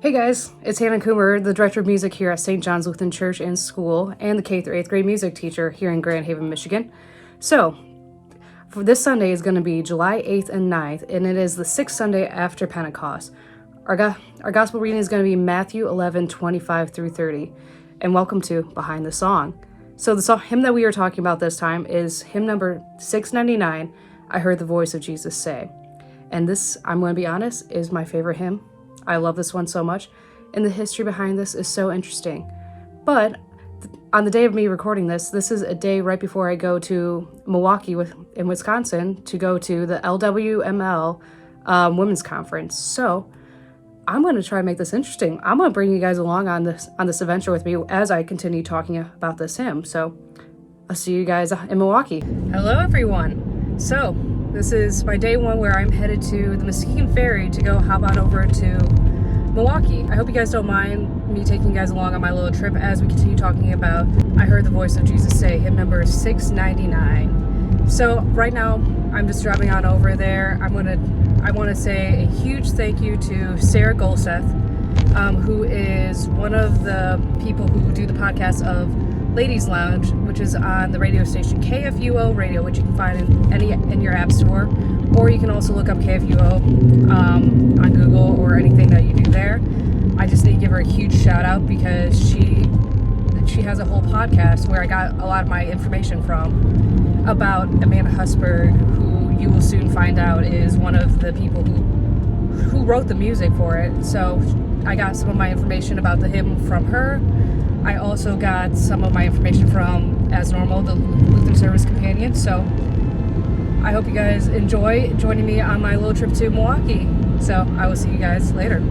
Hey guys, it's Hannah Coomer, the Director of Music here at St. John's Lutheran Church and School, and the K through 8th grade music teacher here in Grand Haven, Michigan. So, for this Sunday is going to be July 8th and 9th, and it is the 6th Sunday after Pentecost. Our gospel reading is going to be Matthew 11:25 through 30, and welcome to Behind the Song. So the hymn that we are talking about this time is hymn number 699, I Heard the Voice of Jesus Say. And this, I'm going to be honest, is my favorite hymn. I love this one so much, and the history behind this is so interesting. But on the day of me recording this is a day right before I go to Milwaukee in Wisconsin to go to the LWML Women's Conference. So I'm going to try to make this interesting. I'm going to bring you guys along on this adventure with me as I continue talking about this hymn. So I'll see you guys in Milwaukee. Hello, everyone. So this is my day one where I'm headed to the Muskegon Ferry to go hop on over to Milwaukee. I hope you guys don't mind me taking you guys along on my little trip as we continue talking about I Heard the Voice of Jesus Say, hymn number 699. So right now I'm just driving on over there. I want to say a huge thank you to Sarah Golseth, who is one of the people who do the podcast of Ladies Lounge, which is on the radio station KFUO Radio, which you can find in your app store, or you can also look up KFUO on Google or anything that you do there. I just need to give her a huge shout out because she has a whole podcast where I got a lot of my information from about Amanda Husberg, who you will soon find out is one of the people who wrote the music for it. So I got some of my information about the hymn from her. I also got some of my information from, as normal, the Lutheran Service Companion. So I hope you guys enjoy joining me on my little trip to Milwaukee. So I will see you guys later.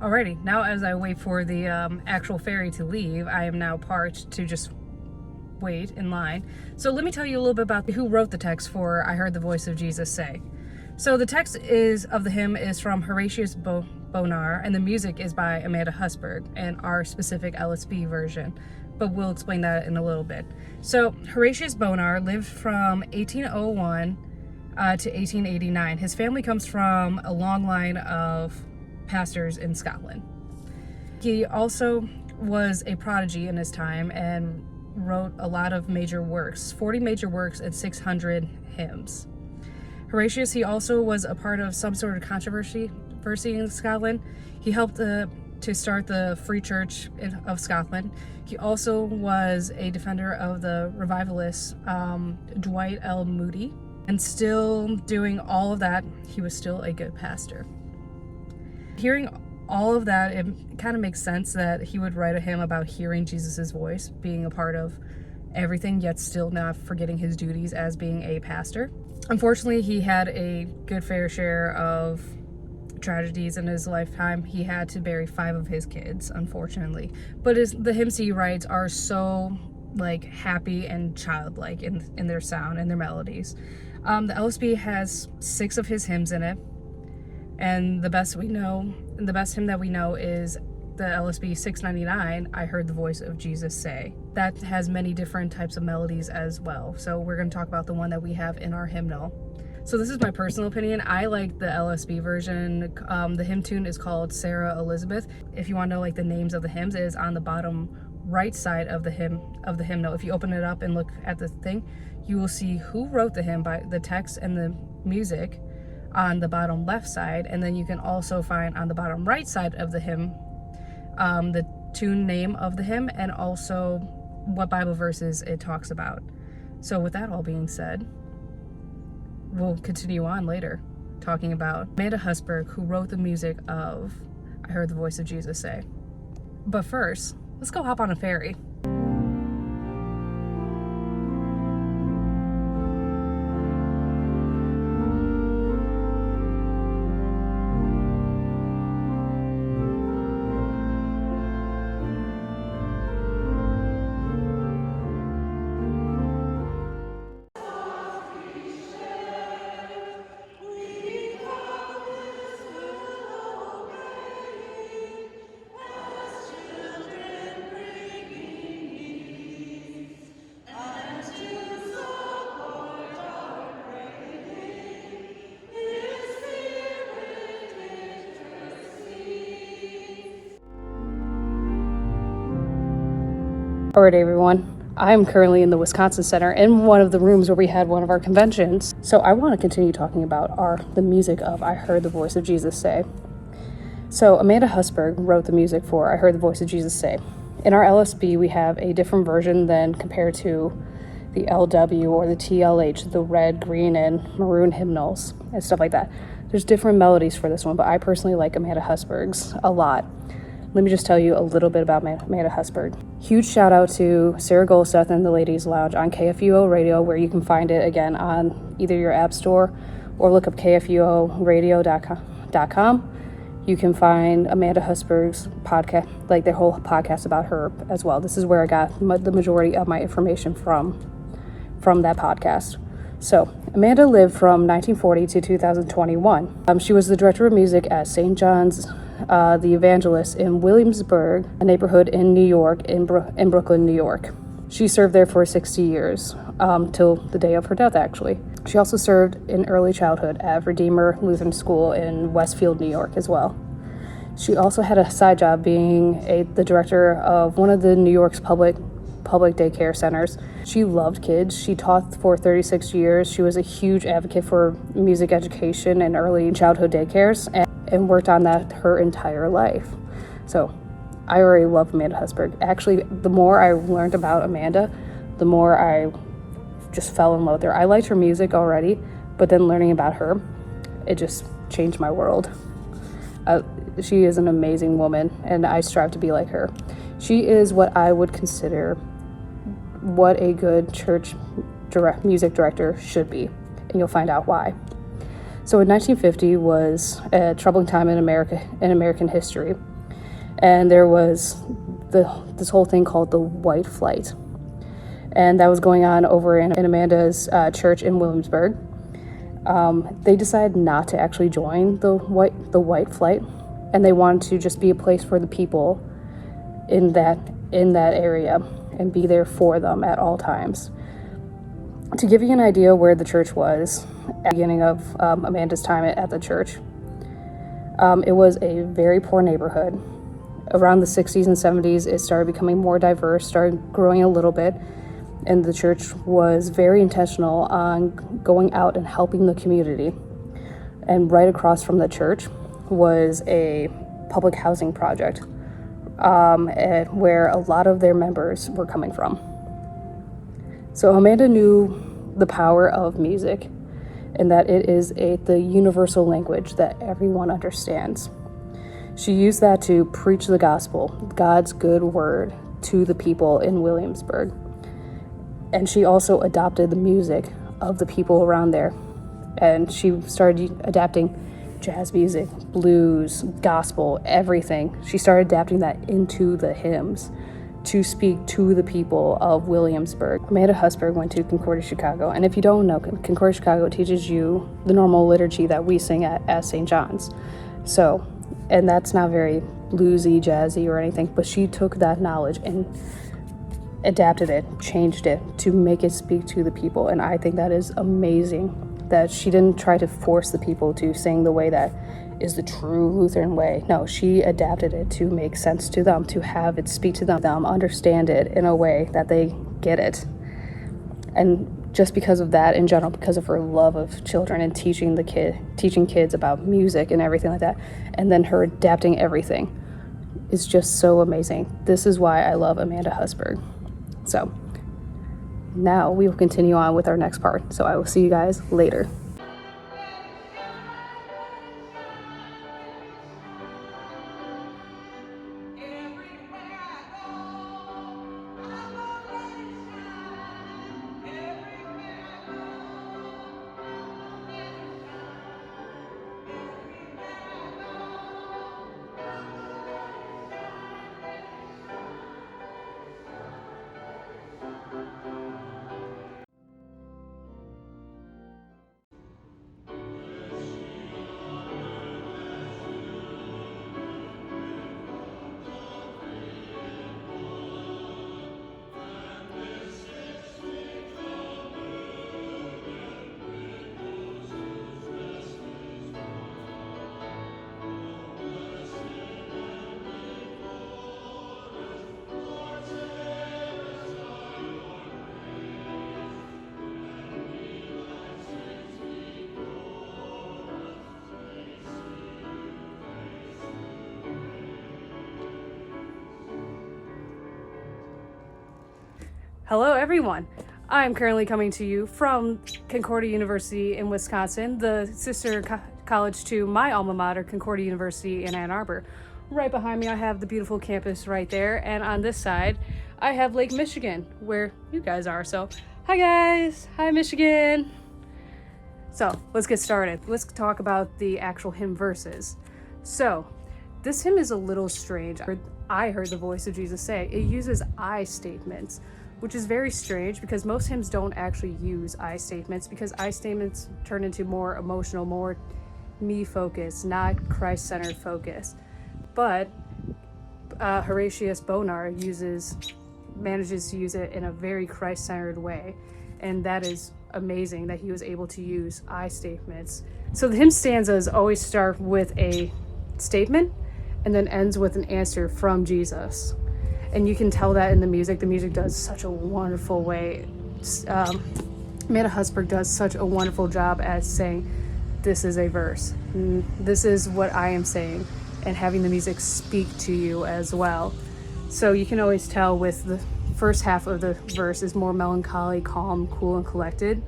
Alrighty, now as I wait for the actual ferry to leave, I am now parked to just wait in line. So let me tell you a little bit about who wrote the text for I Heard the Voice of Jesus Say. So the text of the hymn is from Horatius Bonar, and the music is by Amanda Husberg and our specific LSB version, but we'll explain that in a little bit. So Horatius Bonar lived from 1801 to 1889. His family comes from a long line of pastors in Scotland. He also was a prodigy in his time and wrote a lot of major works, 40 major works and 600 hymns. Horatius, he also was a part of some sort of controversy in Scotland. He helped to start the Free Church of Scotland. He also was a defender of the revivalist Dwight L. Moody. And still doing all of that, he was still a good pastor. Hearing all of that, it kind of makes sense that he would write a hymn about hearing Jesus' voice, being a part of everything, yet still not forgetting his duties as being a pastor. Unfortunately, he had a good fair share of tragedies in his lifetime. He had to bury 5 of his kids, unfortunately. But the hymns he writes are so happy and childlike in their sound and their melodies. The LSB has 6 of his hymns in it, and the best hymn that we know is the LSB 699, I Heard the Voice of Jesus Say. That has many different types of melodies as well. So we're going to talk about the one that we have in our hymnal. So this is my personal opinion. I like the LSB version. The hymn tune is called Sarah Elizabeth. If you want to know the names of the hymns, it is on the bottom right side of the hymnal. If you open it up and look at the thing, you will see who wrote the hymn by the text and the music on the bottom left side. And then you can also find on the bottom right side of the hymn the tune name of the hymn and also what Bible verses it talks about. So with that all being said, we'll continue on later talking about Amanda Husberg, who wrote the music of I Heard the Voice of Jesus Say. But first, let's go hop on a ferry. All right, everyone. I'm currently in the Wisconsin Center in one of the rooms where we had one of our conventions. So I want to continue talking about the music of I Heard the Voice of Jesus Say. So Amanda Husberg wrote the music for I Heard the Voice of Jesus Say. In our LSB, we have a different version than compared to the LW or the TLH, the red, green, and maroon hymnals and stuff like that. There's different melodies for this one, but I personally like Amanda Husberg's a lot. Let me just tell you a little bit about Amanda Husberg. Huge shout out to Sarah Golseth and the Ladies Lounge on KFUO Radio, where you can find it again on either your app store or look up kfuoradio.com. You can find Amanda Husberg's podcast, like their whole podcast about her as well. This is where I got the majority of my information from that podcast. So Amanda lived from 1940 to 2021. She was the director of music at St. John's the Evangelist in Williamsburg, a neighborhood in New York, in Brooklyn, New York. She served there for 60 years, till the day of her death, actually. She also served in early childhood at Redeemer Lutheran School in Westfield, New York as well. She also had a side job being the director of one of the New York's public daycare centers. She loved kids. She taught for 36 years. She was a huge advocate for music education and early childhood daycares and worked on that her entire life. So I already love Amanda Husberg. Actually, the more I learned about Amanda, the more I just fell in love with her. I liked her music already, but then learning about her, it just changed my world. She is an amazing woman, and I strive to be like her. She is what I would consider what a good church music director should be, and you'll find out why. So in 1950 was a troubling time in American history, and there was this whole thing called the White Flight, and that was going on over in Amanda's church in Williamsburg. They decided not to actually join the White Flight, and they wanted to just be a place for the people in that area and be there for them at all times. To give you an idea where the church was at the beginning of Amanda's time at the church, it was a very poor neighborhood. Around the 60s and 70s, it started becoming more diverse, started growing a little bit, and the church was very intentional on going out and helping the community. And right across from the church was a public housing project where a lot of their members were coming from. So Amanda knew the power of music and that it is the universal language that everyone understands. She used that to preach the gospel, God's good word, to the people in Williamsburg. And she also adopted the music of the people around there. And she started adapting jazz music, blues, gospel, everything. She started adapting that into the hymns to speak to the people of Williamsburg. Amanda Husberg went to Concordia, Chicago. And if you don't know, Concordia, Chicago teaches you the normal liturgy that we sing at St. John's. So, and that's not very bluesy, jazzy, or anything, but she took that knowledge and adapted it, changed it to make it speak to the people. And I think that is amazing that she didn't try to force the people to sing the way that is the true Lutheran way. No, she adapted it to make sense to them, to have it speak to them, understand it in a way that they get it. And just because of that in general, because of her love of children and teaching kids about music and everything like that, and then her adapting everything is just so amazing. This is why I love Amanda Husberg. So now we will continue on with our next part. So I will see you guys later. Hello everyone. I'm currently coming to you from Concordia University in Wisconsin, the sister college to my alma mater, Concordia University in Ann Arbor. Right behind me I have the beautiful campus right there, and on this side I have Lake Michigan, where you guys are. So hi guys, hi Michigan. So let's get started. Let's talk about the actual hymn verses. So this hymn is a little strange. I heard the voice of Jesus say it uses I statements, which is very strange because most hymns don't actually use I statements, because I statements turn into more emotional, more me focused, not Christ-centered focus. But Horatius Bonar manages to use it in a very Christ-centered way, and that is amazing that he was able to use I statements. So the hymn stanzas always start with a statement and then ends with an answer from Jesus. And you can tell that in the music. The music does such a wonderful way. Amanda Husberg does such a wonderful job at saying, this is a verse. This is what I am saying, and having the music speak to you as well. So you can always tell with the first half of the verse is more melancholy, calm, cool, and collected.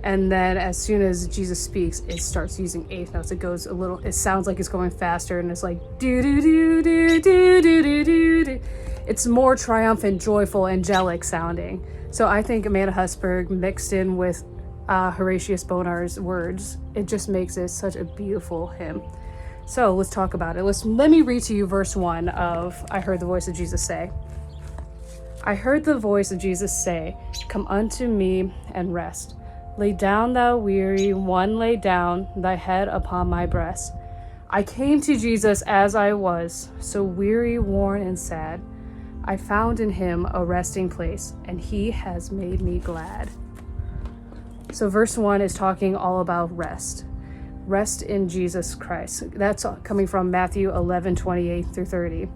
And then as soon as Jesus speaks, it starts using eighth notes. It sounds like it's going faster, and it's like do do do do do do do do do. It's more triumphant, joyful, angelic sounding. So I think Amanda Husberg mixed in with Horatius Bonar's words, it just makes it such a beautiful hymn. So let's talk about it. Let me read to you verse 1 of I Heard the Voice of Jesus Say. I heard the voice of Jesus say, come unto me and rest. Lay down, thou weary one, lay down thy head upon my breast. I came to Jesus as I was, so weary, worn, and sad. I found in him a resting place, and he has made me glad. So verse 1 is talking all about rest. Rest in Jesus Christ. That's coming from Matthew 11:28 through 30.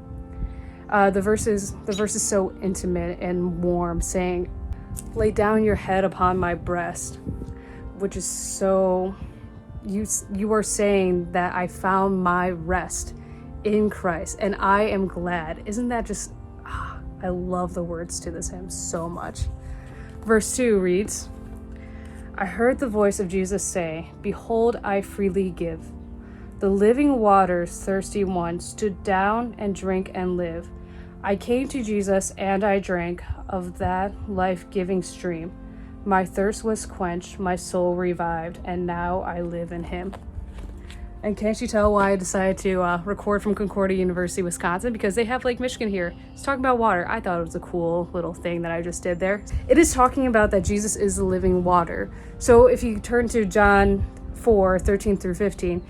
The verse is so intimate and warm, saying, lay down your head upon my breast, which is so, you are saying that I found my rest in Christ, and I am glad. Isn't that just, I love the words to this hymn so much. Verse 2 reads, I heard the voice of Jesus say, behold, I freely give. The living waters, thirsty one, stood down and drink and live. I came to Jesus and I drank of that life-giving stream. My thirst was quenched, my soul revived, and now I live in him. And can't you tell why I decided to record from Concordia University, Wisconsin? Because they have Lake Michigan here. It's talking about water. I thought it was a cool little thing that I just did there. It is talking about that Jesus is the living water. So if you turn to John 4:13 through 15,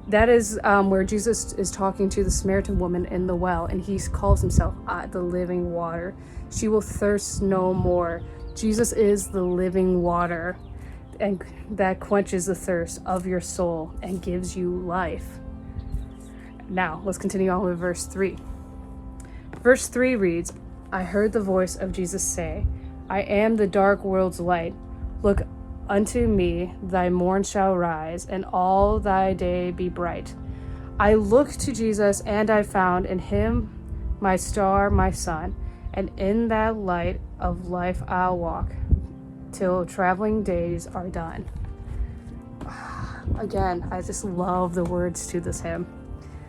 that is where Jesus is talking to the Samaritan woman in the well, and he calls himself the living water. She will thirst no more. Jesus is the living water, and that quenches the thirst of your soul and gives you life. Now, let's continue on with verse 3. Verse 3 reads, I heard the voice of Jesus say, I am the dark world's light. Look unto me, thy morn shall rise, and all thy day be bright. I looked to Jesus, and I found in him my star, my sun, and in that light of life I'll walk, till traveling days are done. Again, I just love the words to this hymn.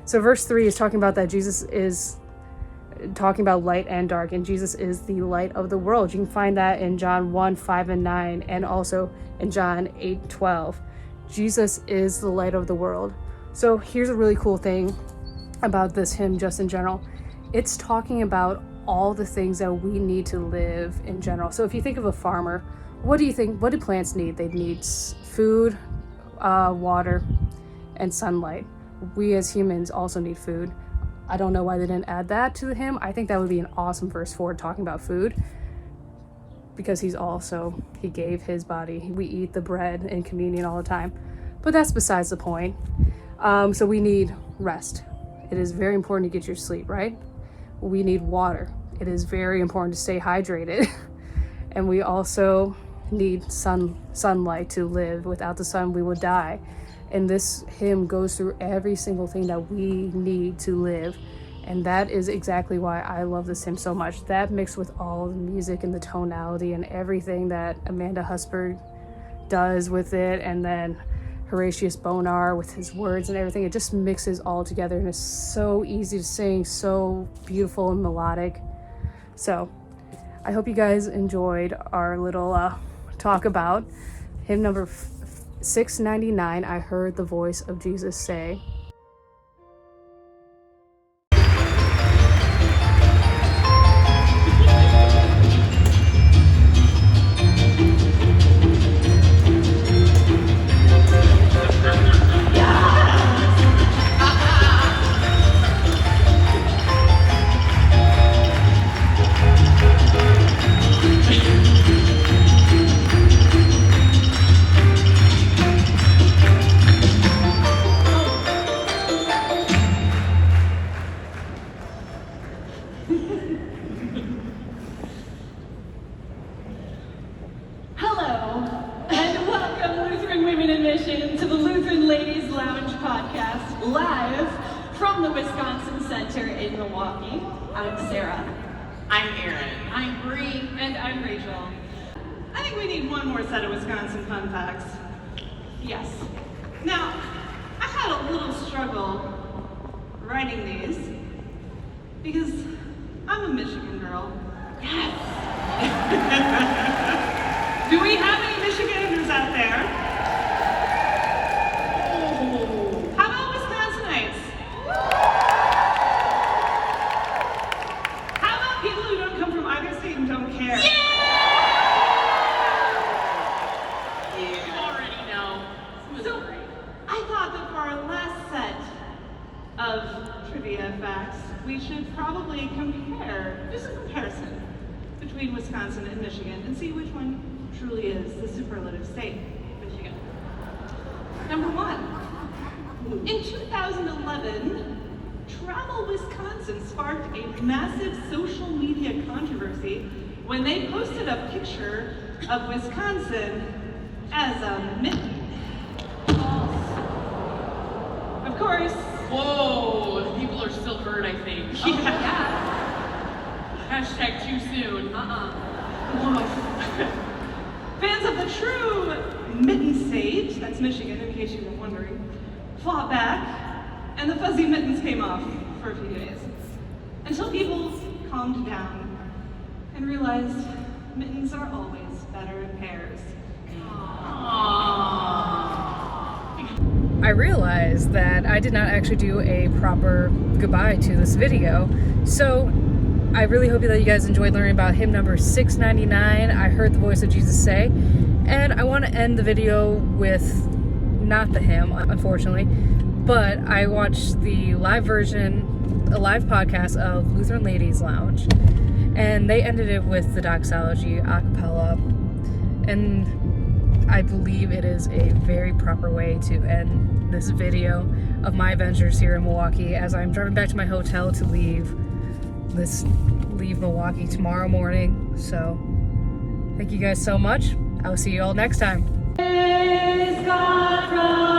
So verse 3 is talking about that Jesus is talking about light and dark, and Jesus is the light of the world. You can find that in John 1:5-9, and also in John 8:12. Jesus is the light of the world. So here's a really cool thing about this hymn just in general. It's talking about all the things that we need to live in general. So if you think of a farmer, what do plants need? They need food, water, and sunlight. We as humans also need food. I don't know why they didn't add that to the hymn. I think that would be an awesome verse 4 talking about food, because he gave his body. We eat the bread in communion all the time, but that's besides the point. So we need rest. It is very important to get your sleep, right? We need water. It is very important to stay hydrated. And we also need sunlight to live. Without the sun, we would die. And this hymn goes through every single thing that we need to live. And that is exactly why I love this hymn so much. That mixed with all the music and the tonality and everything that Amanda Husberg does with it, and then Horatius Bonar with his words and everything, it just mixes all together and it's so easy to sing, so beautiful and melodic. So I hope you guys enjoyed our little talk about hymn number 699, I Heard the Voice of Jesus Say. Hello, and welcome Lutheran Women in Mission to the Lutheran Ladies Lounge podcast, live from the Wisconsin Center in Milwaukee. I'm Sarah. I'm Erin. I'm Bree. And I'm Rachel. I think we need one more set of Wisconsin fun facts. Yes. Now, I had a little struggle writing these because I'm a Michigan girl. Yes. Do we have any Michiganders out there? Oh. How about Wisconsinites? How about people who don't come from either state and don't care? Yeah. You already know. So, I thought that for our last set of trivia facts, we should probably do some comparison between Wisconsin and Michigan and see which one truly is the superlative state, Michigan. Number one, in 2011, Travel Wisconsin sparked a massive social media controversy when they posted a picture of Wisconsin as a mitten. Of course. Whoa, people are still hurt, I think. Yeah. Hashtag too soon. Fans of the true mitten state, that's Michigan in case you were wondering, fought back, and the fuzzy mittens came off for a few days. Until people calmed down and realized mittens are always better in pairs. I realized that I did not actually do a proper goodbye to this video, so I really hope that you guys enjoyed learning about hymn number 699, I Heard the Voice of Jesus Say, and I want to end the video with not the hymn, unfortunately, but I watched the live version, a live podcast of Lutheran Ladies Lounge, and they ended it with the doxology a cappella, and I believe it is a very proper way to end this video of my adventures here in Milwaukee as I'm driving back to my hotel to leave Milwaukee tomorrow morning. So thank you guys so much. I'll see you all next time. Praise God from